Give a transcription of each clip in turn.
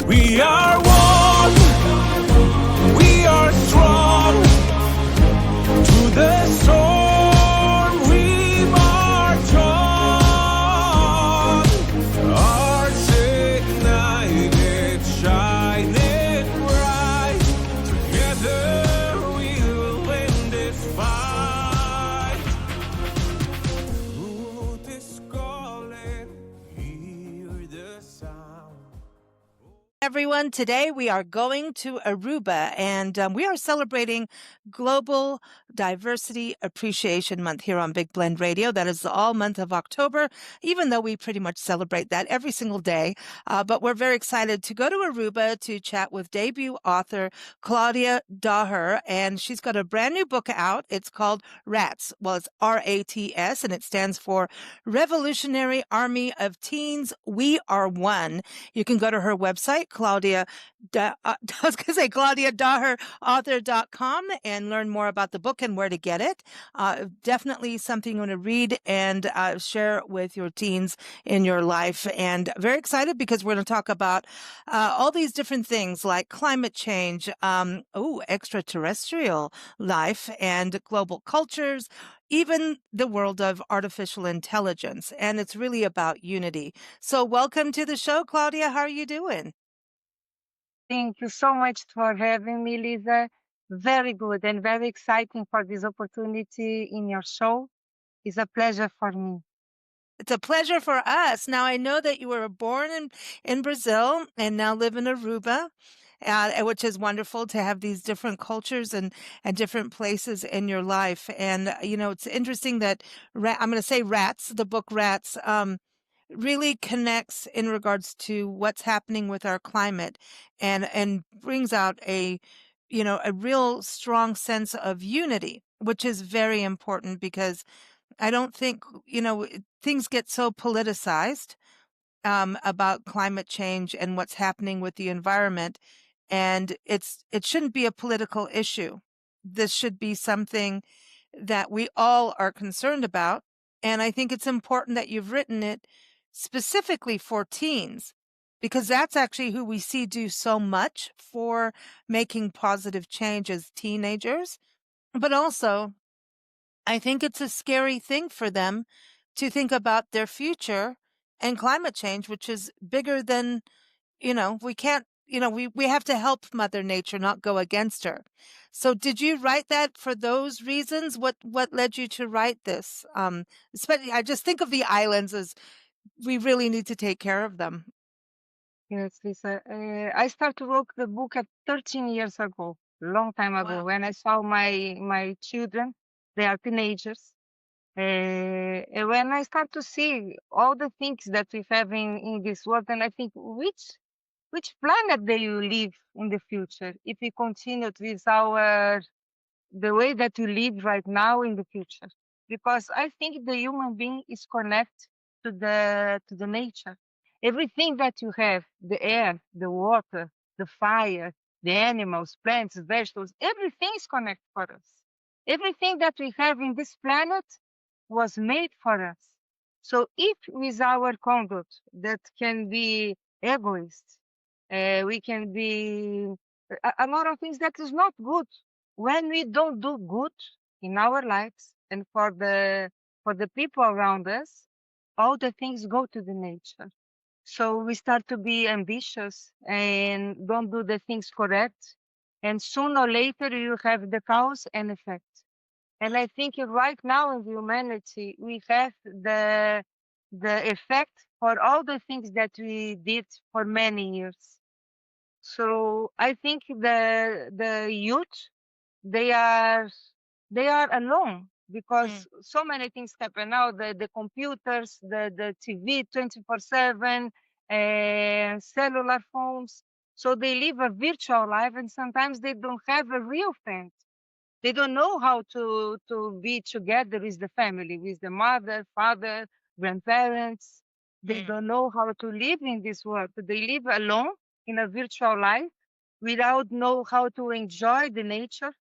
We are one, we are strong. To the storm we march on. Hearts ignited, shining bright. Together we'll win this fight. Ooh, this calling, hear the sound. Everyone, today we are going to Aruba and we are celebrating Global Diversity Appreciation Month here on Big Blend Radio. That is all month of October, even though we pretty much celebrate that every single day. But we're very excited to go to Aruba to chat with debut author Claudia Daher, and she's got a brand new book out. It's called R.A.T.S. Well, it's R.A.T.S, and it stands for Revolutionary Army of Teens. We Are One. You can go to her website, ClaudiaDaherAuthor.com, and learn more about the book and where to get it. Definitely something you want to read and share with your teens in your life. And very excited because we're going to talk about all these different things like climate change, extraterrestrial life and global cultures, even the world of artificial intelligence. And it's really about unity. So welcome to the show, Claudia. How are you doing? Thank you so much for having me, Lisa. Very good and very exciting for this opportunity in your show. It's a pleasure for me. It's a pleasure for us. Now, I know that you were born in Brazil and now live in Aruba, which is wonderful to have these different cultures and different places in your life. And, it's interesting that I'm going to say R.A.T.S, the book R.A.T.S, really connects in regards to what's happening with our climate and brings out a real strong sense of unity, which is very important because I don't think, things get so politicized about climate change and what's happening with the environment. And it shouldn't be a political issue. This should be something that we all are concerned about. And I think it's important that you've written it specifically for teens, because that's actually who we see do so much for making positive change as teenagers. But also, I think it's a scary thing for them to think about their future and climate change, which is bigger than, we can't, we have to help Mother Nature, not go against her. So did you write that for those reasons? What led you to write this? Especially, I just think of the islands as we really need to take care of them. Yes, Lisa. I started to write the book at 13 years ago, long time ago, Wow. when I saw my children. They are teenagers. And when I start to see all the things that we have in this world, and I think which planet they will live in the future if we continue with the way that we live right now in the future. Because I think the human being is connected to the nature. Everything that you have, the air, the water, the fire, the animals, plants, vegetables, everything is connected for us. Everything that we have in this planet was made for us. So if with our conduct that can be egoist, we can be a lot of things that is not good. When we don't do good in our lives and for the people around us, all the things go to the nature. So we start to be ambitious and don't do the things correct. And sooner or later you have the cause and effect. And I think right now in humanity, we have the effect for all the things that we did for many years. So I think the youth, they are alone because so many things happen now. The computers, the TV 24/7, cellular phones. So they live a virtual life, and sometimes they don't have a real friend. They don't know how to be together with the family, with the mother, father, grandparents. They don't know how to live in this world. They live alone in a virtual life without know how to enjoy the nature,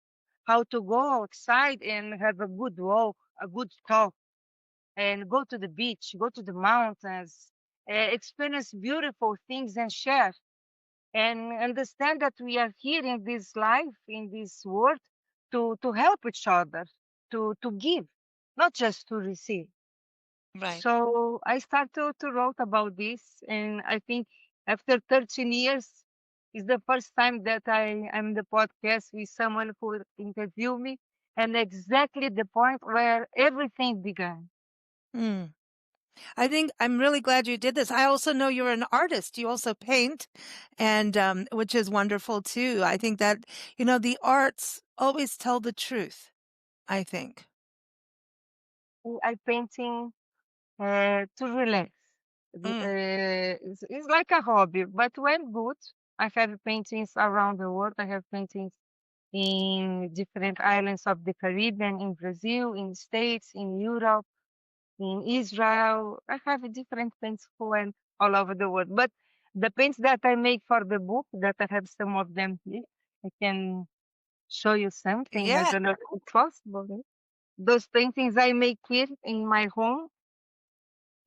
how to go outside and have a good walk, a good talk, and go to the beach, go to the mountains, experience beautiful things and share. and understand that we are here in this life, in this world, to help each other, to give, not just to receive. Right. So I started to write about this, and I think after 13 years is the first time that I am the podcast with someone who interviewed me, and exactly the point where everything began. Mm. I think I'm really glad you did this. I also know you're an artist. You also paint, and which is wonderful too. I think that, the arts always tell the truth, I think. I painting to relax. Mm. It's like a hobby, but when good, I have paintings around the world. I have paintings in different islands of the Caribbean, in Brazil, in States, in Europe, in Israel. I have different paints going all over the world. But the paints that I make for the book, that I have some of them here, I can show you something. I Yeah. don't know if it's possible. Those paintings I make here in my home,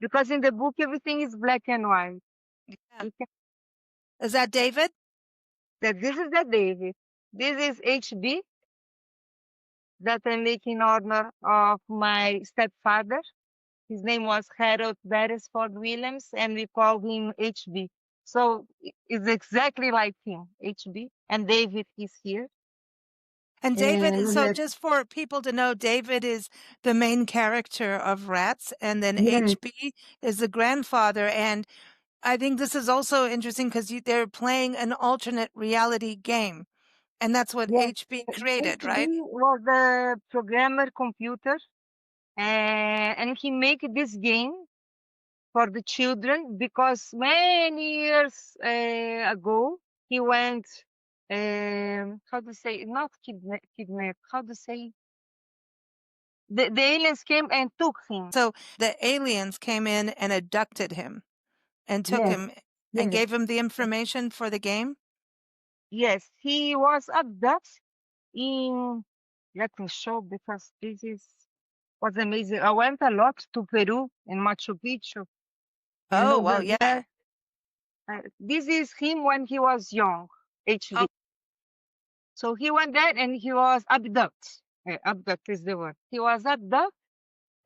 because in the book everything is black and white. Yeah. You can, Is that David? that this is the David. This is HB that I make in honor of my stepfather. His name was Harold Beresford Williams, and we call him HB. So it's exactly like him, HB. And David is here. And David, And so just for people to know, David is the main character of Rats, and then yes, HB is the grandfather. And I think this is also interesting because they're playing an alternate reality game, and that's what yes. HB created, HB right? was the programmer computer, and he made this game for the children because many years ago he went, how to say, not kidnap, how to say, the aliens came and took him. So the aliens came in and abducted him and took Yes, him and yes, gave him the information for the game. yes. He was abducted in, let me show because this is was amazing. I went a lot to Peru and Machu Picchu. And Oh, over well, yeah. there, this is him when he was young, Oh, HB. So he went there and he was abducted. Abduct is the word. He was abducted.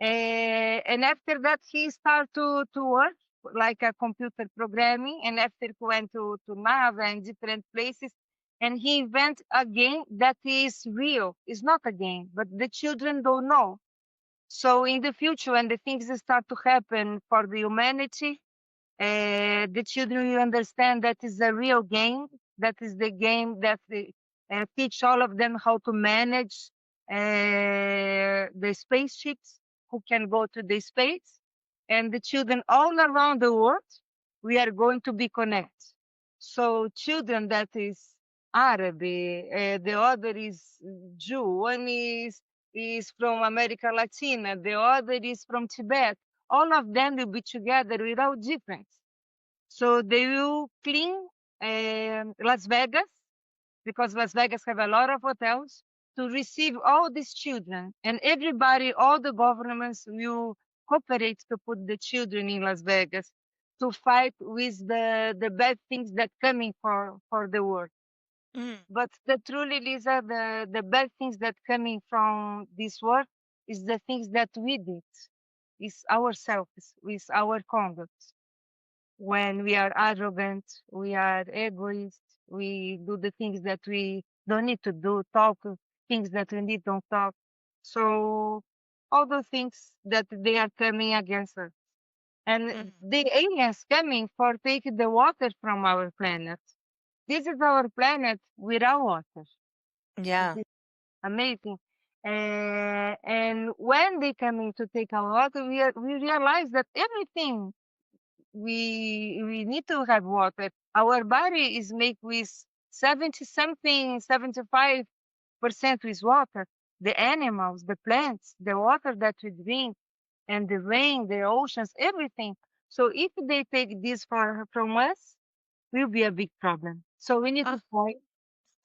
And after that, he started to work like a computer programming. And after he went to NASA and different places, and he invented a game that is real. It's not a game, but the children don't know. So in the future, when the things start to happen for the humanity, the children will understand that is a real game. That is the game that teach all of them how to manage the spaceships who can go to the space. And the children all around the world, we are going to be connected. So children that is Arab, the other is Jew, one is from America Latina, the other is from Tibet. All of them will be together without difference. So they will clean Las Vegas because Las Vegas have a lot of hotels to receive all these children, and everybody, all the governments will cooperate to put the children in Las Vegas to fight with the bad things that coming for the world. mm, But the truly, Lisa, the bad things that coming from this world is the things that we did, is ourselves, with our conduct. When we are arrogant, we are egoist, we do the things that we don't need to do, talk things that we need don't talk. So all the things that they are coming against us. And mm. the aliens coming for taking the water from our planet. This is our planet without water. This Yeah. is amazing. And when they coming to take our water, we realize that everything we need to have water. Our body is made with 70 something, 75% with water. The animals, the plants, the water that we drink, and the rain, the oceans, everything. So if they take this from us, will be a big problem. So we need Uh, to fight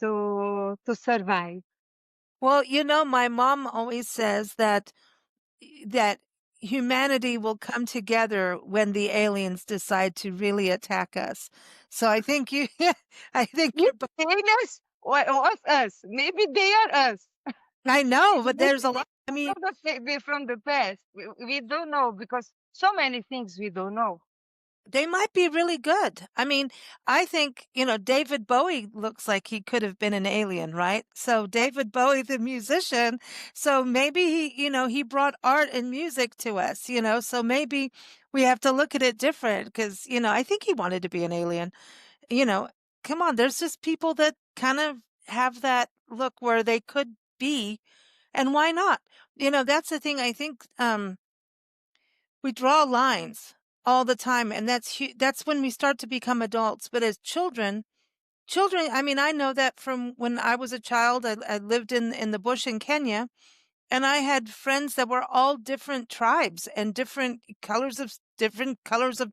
to survive. well, my mom always says that humanity will come together when the aliens decide to really attack us. So I think you, I think With you're, aliens or us? Maybe they are us. I know, but Maybe there's a lot. I mean, they're from the past. We don't know because so many things we don't know. they might be really good. I mean, I think, David Bowie looks like he could have been an alien, right? So David Bowie, the musician, so maybe he brought art and music to us, so maybe we have to look at it different because, I think he wanted to be an alien. you know, Come on, there's just people that kind of have that look where they could be, and why not? That's the thing. I think we draw lines all the time, and that's when we start to become adults. But as children, I mean, I know that from when I was a child. I lived in the bush in Kenya, and I had friends that were all different tribes and different colors of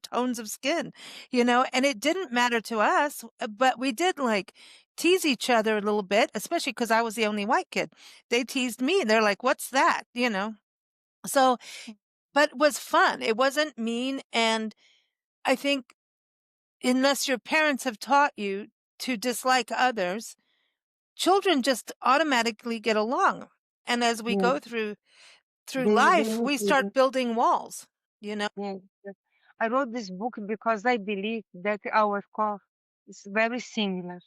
tones of skin, and it didn't matter to us, but we did like tease each other a little bit, especially because I was the only white kid. They teased me. They're like, "What's that?" So, but it was fun. It wasn't mean. And I think unless your parents have taught you to dislike others, children just automatically get along. And as we Yes, go through they life, need we to. start building walls, you know? Yes, yes. I wrote this book because I believe that our core is very similar.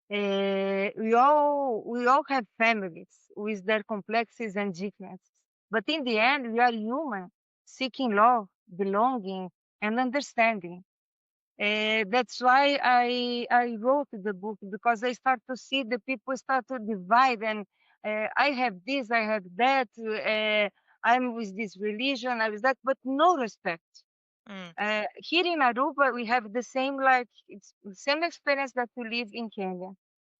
We all have families with their complexities and differences, but in the end, we are human, seeking love, belonging, and understanding. That's why I wrote the book because I start to see the people start to divide, and I have this, I have that. I'm with this religion, I was that, but no respect. Mm, Here in Aruba, we have the same, like it's the same experience that we live in Kenya,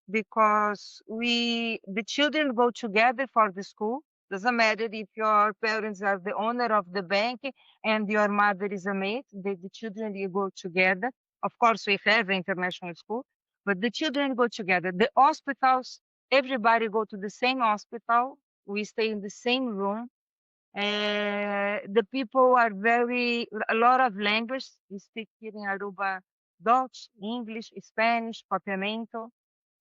because the children go together for the school. Doesn't matter if your parents are the owner of the bank and your mother is a maid. The children you go together. Of course, we have international school, but the children go together. The hospitals, everybody go to the same hospital. We stay in the same room. The people are a lot of language. We speak here in Aruba Dutch, English, Spanish, Papiamento.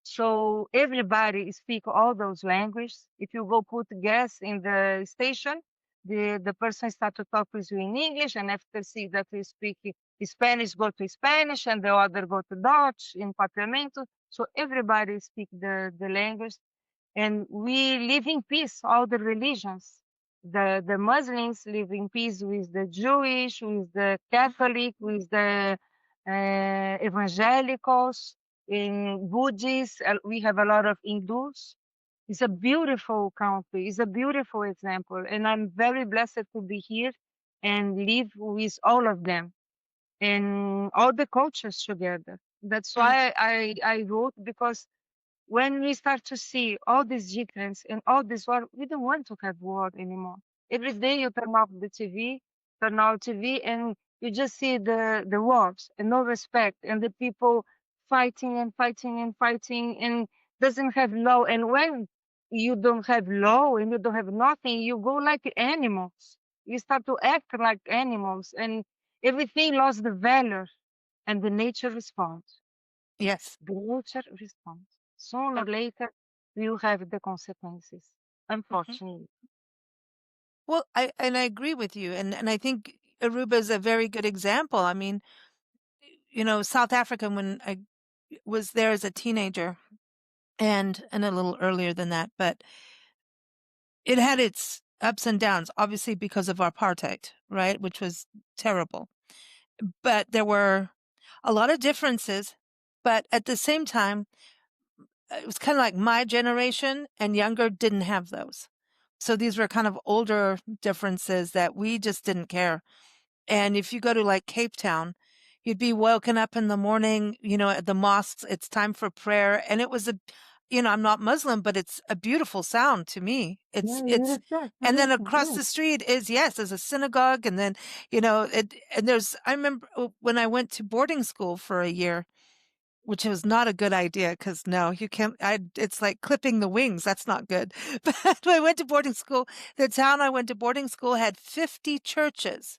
So everybody speak all those languages. If you go put gas in the station, the person start to talk with you in English, and after see that you speak Spanish, go to Spanish, and the other go to Dutch in Papiamento. So everybody speak the language, and we live in peace, all the religions. The Muslims live in peace with the Jewish, with the Catholic, with the evangelicals, in Buddhists. We have a lot of Hindus. It's a beautiful country. It's a beautiful example, and I'm very blessed to be here and live with all of them and all the cultures together. That's mm, why I wrote, because when we start to see all this difference and all this war, we don't want to have war anymore. Every day you turn off the TV, turn on TV, and you just see the wars and no respect, and the people fighting and fighting and fighting, and doesn't have law. And when you don't have law and you don't have nothing, you go like animals. You start to act like animals, and everything lost the value, and the nature responds. yes. The nature responds. Sooner or later, we will have the consequences, Mhm. unfortunately. Well, I agree with you, and I think Aruba is a very good example. I mean, South Africa, when I was there as a teenager, and a little earlier than that, but it had its ups and downs, obviously because of apartheid, right, which was terrible. But there were a lot of differences, but at the same time, it was kind of like my generation and younger didn't have those. So these were kind of older differences that we just didn't care. And if you go to like Cape Town, you'd be woken up in the morning, at the mosques, it's time for prayer. And it was I'm not Muslim, but it's a beautiful sound to me. Yeah, you It's, respect. and then Listen, across yes. the street there's a synagogue. And then, and I remember when I went to boarding school for a year, which was not a good idea because no, you can't. It's like clipping the wings. That's not good. But when I went to boarding school, the town I went to boarding school had 50 churches.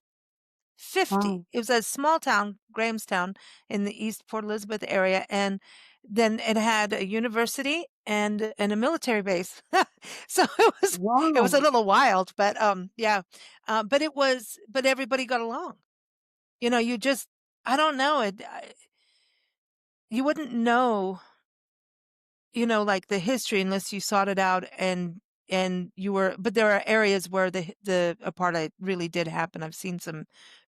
50. Wow. It was a small town, Grahamstown, in the East Port Elizabeth area, and then it had a university and a military base. So it was a Wow. little wild, but yeah, but everybody got along. You just I don't know you wouldn't know like the history unless you sought it out and but there are areas where the apartheid really did happen. I've seen some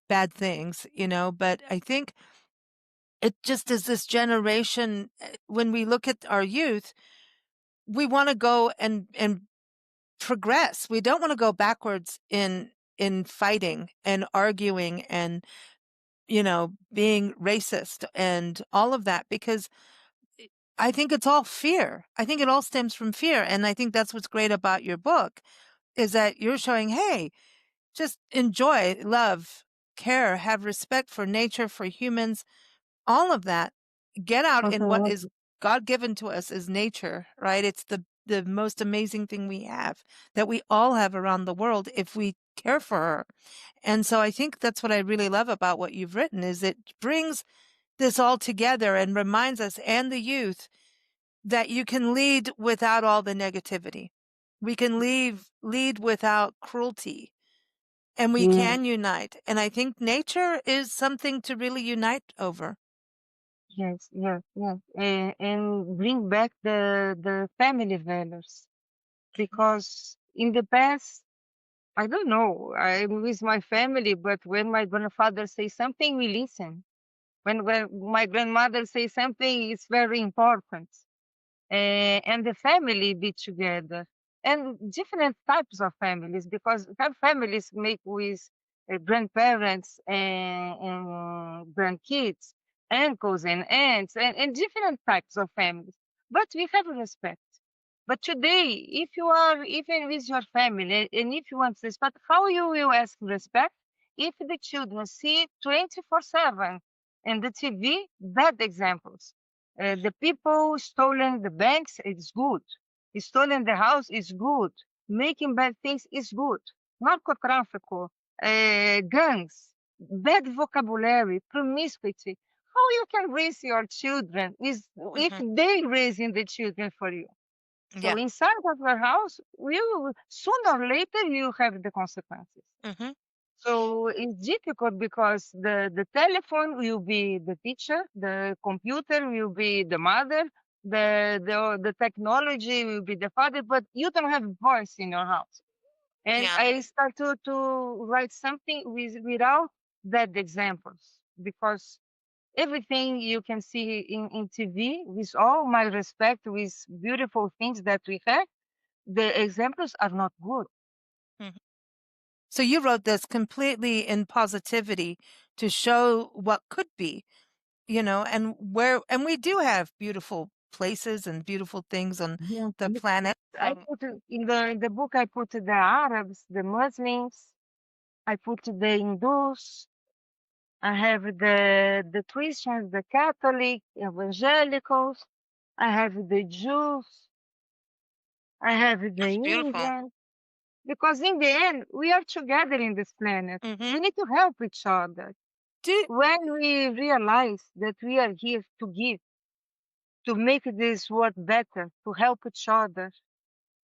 bad things, but I think it just is this generation when we look at our youth, we want to go and progress. We don't want to go backwards in fighting and arguing and being racist and all of that because I think it's all fear. I think it all stems from fear. And I think that's what's great about your book is that you're showing, hey, just enjoy, love, care, have respect for nature, for humans, all of that. Get out in what is Okay. God given to us is nature, right? It's the most amazing thing we have that we all have around the world if we care for her. And so I think that's what I really love about what you've written is it brings this all together and reminds us and the youth that you can lead without all the negativity. We can lead without cruelty and we Yeah. can unite. And I think nature is something to really unite over. Yes, yes, yes. And bring back the family values because in the past, I don't know, I'm with my family, but when my grandfather says something, we listen. When my grandmother says something, it's very important. And the family be together and different types of families because have families make with grandparents and grandkids, uncles and aunts and different types of families, but we have respect. But today, if you are even with your family and if you want respect, how you will ask respect if the children see 24/7 and the TV bad examples? The people stolen the banks is good. Stolen the house is good. Making bad things is good. Narcotráfico, gangs, bad vocabulary, promiscuity. How you can raise your children is if Hmm. they raising the children for you. So Yeah. inside of your house, you sooner or later you have the consequences. Hmm. So it's difficult because the telephone will be the teacher, the computer will be the mother, the technology will be the father, but you don't have voice in your house. And Yeah. I start to write something without that examples because everything you can see in TV, with all my respect, with beautiful things that we have, the examples are not good. Hmm. So you wrote this completely in positivity to show what could be, and we do have beautiful places and beautiful things on Yeah. the planet. I put in the book. I put the Arabs, the Muslims. I put the Hindus. I have the Christians, the Catholic, evangelicals. I have the Jews. I have the That's beautiful. Indians. Because in the end, we are together in this planet. Hmm. We need to help each other. Do When we realize that we are here to give, to make this world better, to help each other,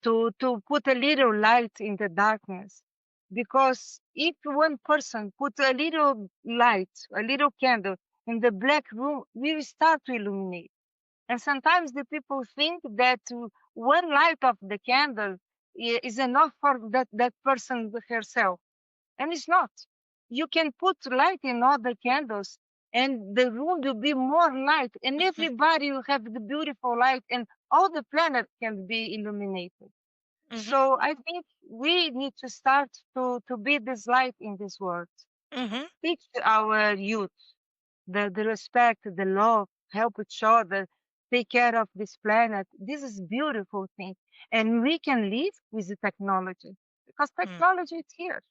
to put a little light in the darkness. Because if one person put a little light, a little candle in the black room, we will start to illuminate. And sometimes the people think that one light of the candle is enough for that person herself. And it's not. You can put light in other candles and the room will be more light and Mhm, everybody will have the beautiful light and all the planet can be illuminated. mhm, So I think we need to start to be this light in this world. mhm, Teach our youth the respect, the love, help each other, take care of this planet. This is beautiful thing. And we can live with the technology because mm. technology is here.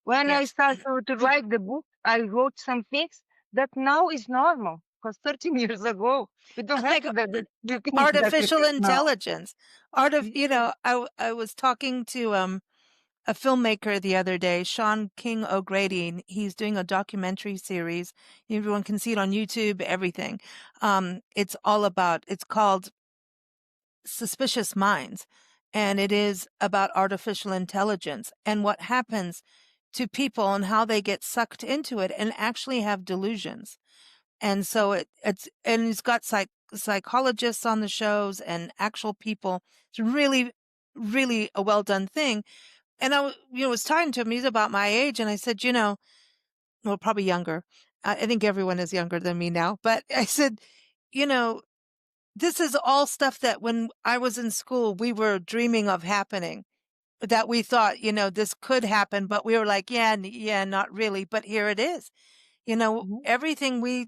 When I Yes. started to write the book, I wrote some things that now is normal. because 13 years ago, we don't have Like the things that we artificial have now. intelligence. I was talking to a filmmaker the other day, Sean King O'Grady. And he's doing a documentary series. Everyone can see it on YouTube, everything. It's called Suspicious Minds, and it is about artificial intelligence and what happens to people and how they get sucked into it and actually have delusions. And so he's got psychologists on the shows and actual people. It's really, really a well done thing. And was talking to him. He's about my age, and I said, well, probably younger. I think everyone is younger than me now. But I said, you know, this is all stuff that when I was in school, we were dreaming of happening. That we thought, this could happen, but we were like, yeah, not really. But here it is. Mhm. Everything we're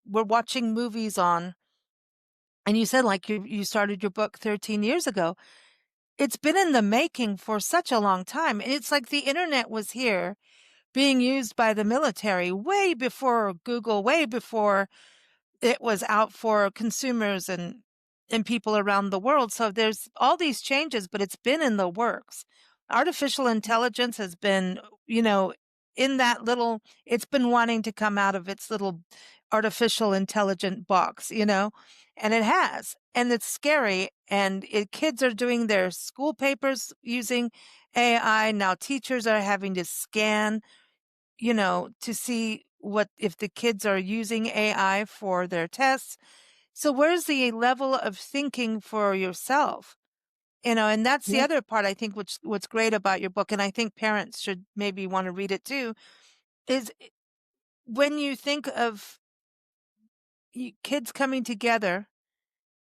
watching movies on. And you said like you started your book 13 years ago. It's been in the making for such a long time. And it's like the internet was here being used by the military way before Google, way before it was out for consumers and people around the world. So there's all these changes, but it's been in the works. Artificial intelligence has been, in that little, it's been wanting to come out of its little artificial intelligent box, and it has, and it's scary. And kids are doing their school papers using AI. Now teachers are having to scan, to see what if the kids are using AI for their tests. So where's the level of thinking for yourself? And that's the Yeah. other part, I think, what's great about your book, and I think parents should maybe want to read it too, is when you think of kids coming together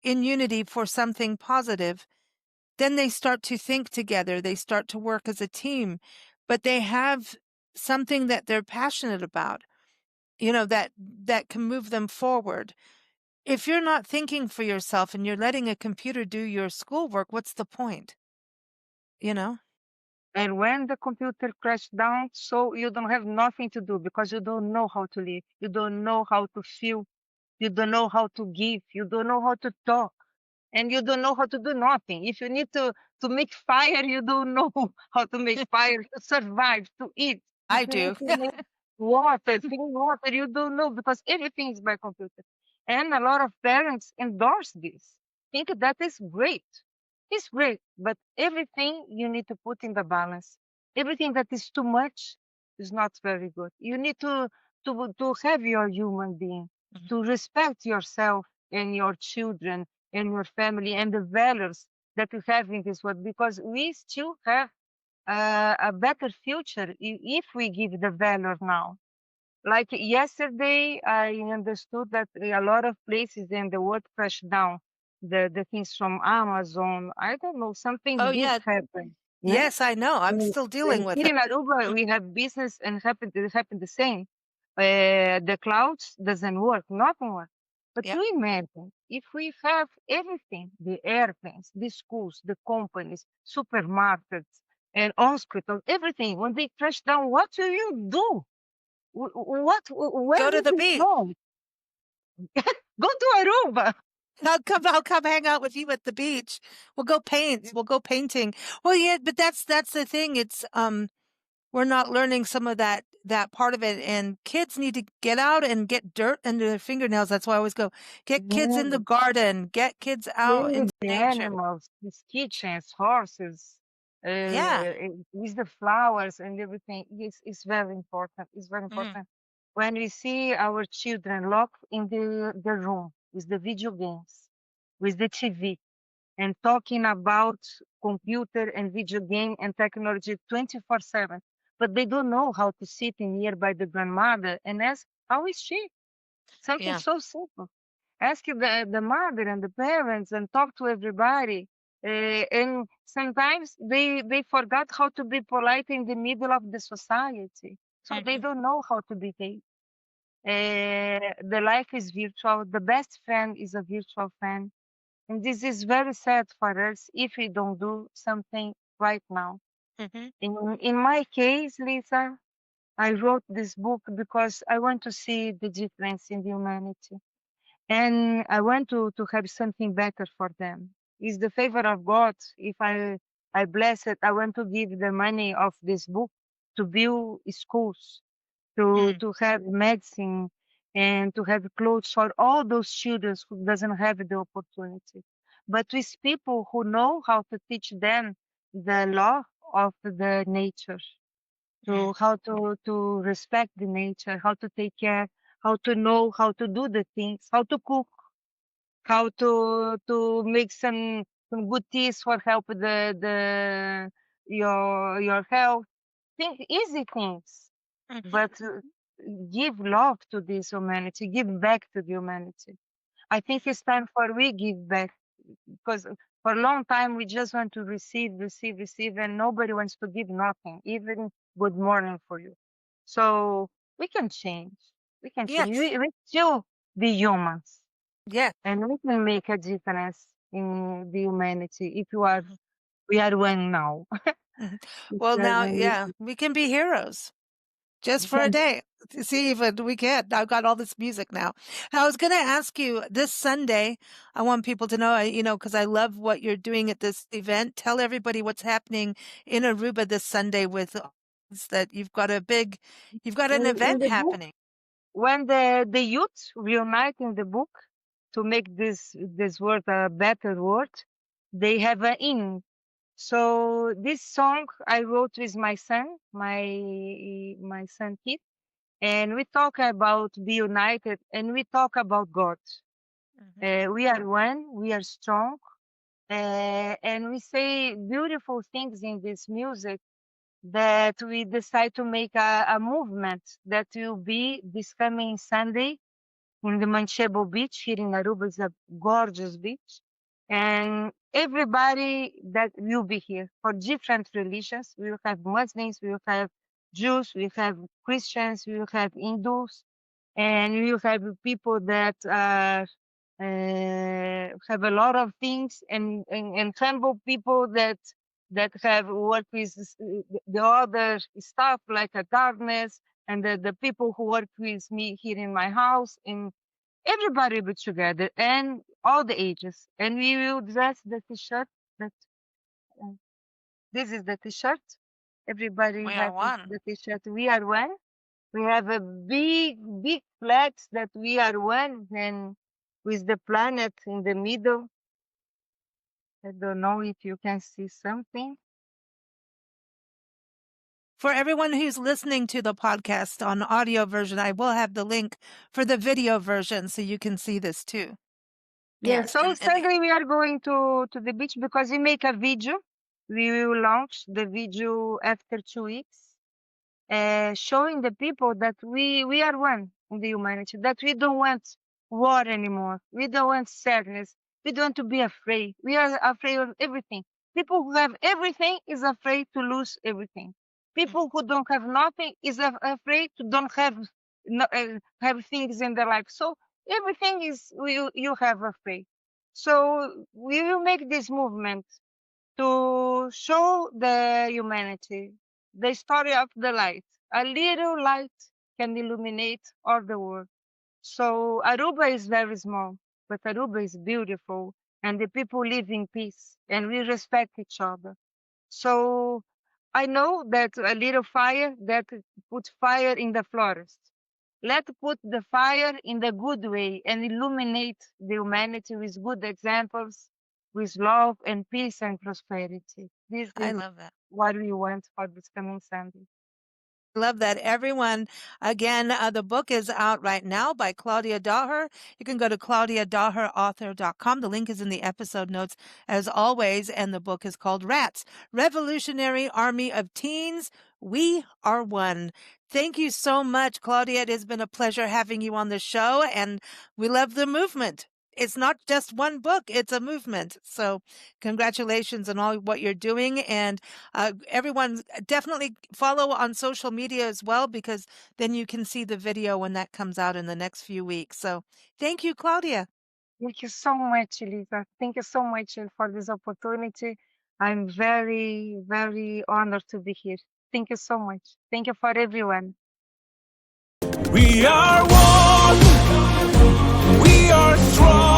in unity for something positive, then they start to think together, they start to work as a team, but they have something that they're passionate about, that can move them forward. If you're not thinking for yourself and you're letting a computer do your schoolwork, what's the point? You know? And when the computer crashed down, so you don't have nothing to do because you don't know how to live. You don't know how to feel. You don't know how to give. You don't know how to talk. And you don't know how to do nothing. If you need to make fire, you don't know how to make fire, to survive, to eat. If I you need do. to make water, clean water, you don't know because everything is by computer. And a lot of parents endorse this, think that is great. It's great, but everything you need to put in the balance. Everything that is too much is not very good. You need to have your human being, Mhm. to respect yourself and your children and your family and the values that you have in this world because we still have a better future if we give the value now. Like yesterday, I understood that a lot of places in the world crashed down. The things from Amazon, I don't know, something Oh, big yeah. happened. Yeah. Yes, I know. I'm Mm, still dealing and with here it. in Aruba, we have business and it happened the same. The clouds doesn't work, nothing works. But Yeah. you imagine if we have everything, the airplanes, the schools, the companies, supermarkets, and hospitals, everything, when they crash down, what do you do? Where Go to will the you beach. go? Go to Aruba. I'll come hang out with you at the beach. We'll go paint. We'll go painting. Well, yeah, but that's the thing. It's we're not learning some of that part of it, and kids need to get out and get dirt under their fingernails. That's why I always go, get kids in the Yeah, garden, get kids out playing with into the nature. animals, these kitchens, horses, Yeah. with the flowers and everything. It's very important. It's very Mm, important. When we see our children locked in the room with the video games, with the TV, and talking about computer and video game and technology 24/7, but they don't know how to sit in here by the grandmother and ask, how is she? Something yeah. so simple. Ask the mother and the parents and talk to everybody. And sometimes they forgot how to be polite in the middle of the society. So they Hmm. don't know how to behave. The life is virtual. The best friend is a virtual friend. And this is very sad for us if we don't do something right now. Hmm. In my case, Lisa, I wrote this book because I want to see the difference in the humanity. and I want to have something better for them. It's the favor of God. If I bless it, I want to give the money of this book to build schools, to have medicine, and to have clothes for all those children who doesn't have the opportunity. But with people who know how to teach them the law of the nature, to how to respect the nature, how to take care, how to know how to do the things, how to cook, how to make some good teas for help the your health. Think easy things, but give love to this humanity, give back to the humanity. I think it's time for we give back, because for a long time we just want to receive, receive, receive, and nobody wants to give nothing, even good morning for you. So we can change. We can change. Yes. We still be humans, Yes. and we can make a difference in the humanity if you are we are one now. Mhm. If Well, we are now, one, yeah, we can be heroes just for a yes. day. See if we can. I've got all this music now. I was going to ask you this Sunday. I want people to know, because I love what you're doing at this event. Tell everybody what's happening in Aruba this Sunday with that you've got an In event the book, happening. when the youth reunite in the book to make this word a better word, they have an in. So this song I wrote with my son, my son Kit, and we talk about be united, and we talk about God. We are one, we are strong, and we say beautiful things in this music that we decide to make a movement that will be this coming Sunday in the Manchego beach here in Aruba. Is a gorgeous beach. And everybody that will be here for different religions. We will have Muslims, we will have Jews, we will have Christians, we will have Hindus, and we will have people that have a lot of things, and humble people that have worked with the other stuff like a darkness, and the people who work with me here in my house, and everybody will be together, and all the ages, and we will dress the t-shirt that uh, this is the t-shirt. Everybody We are have one. the t-shirt. We are one. We have a big flags that we are one, and with the planet in the middle. I don't know if you can see something. For everyone who's listening to the podcast on audio version, I will have the link for the video version so you can see this too. Yes, Yes. so Sunday we are going to the beach because we make a video. We will launch the video after 2 weeks, showing the people that we are one in the humanity, that we don't want war anymore. We don't want sadness. We don't want to be afraid. We are afraid of everything. People who have everything is afraid to lose everything. People who don't have nothing is afraid to don't have have things in their life. So everything is you have afraid. So we will make this movement to show the humanity the story of the light. A little light can illuminate all the world. So Aruba is very small, but Aruba is beautiful, and the people live in peace, and we respect each other. So I know that a little fire that put fire in the forest. Let's put the fire in the good way and illuminate the humanity with good examples, with love and peace and prosperity. This I is love that. what we want for this coming Sunday. Love that. Everyone, again, the book is out right now by Claudia Daher. You can go to claudiadaherauthor.com. The link is in the episode notes as always. And the book is called R.A.T.S, Revolutionary Army of Teens. We are one. Thank you so much, Claudia. It has been a pleasure having you on the show, and we love the movement. It's not just one book, it's a movement. So congratulations on all what you're doing. And everyone definitely follow on social media as well, because then you can see the video when that comes out in the next few weeks. So thank you, Claudia. Thank you so much, Elisa. Thank you so much for this opportunity. I'm very, very honored to be here. Thank you so much. Thank you for everyone. We are one. We are strong.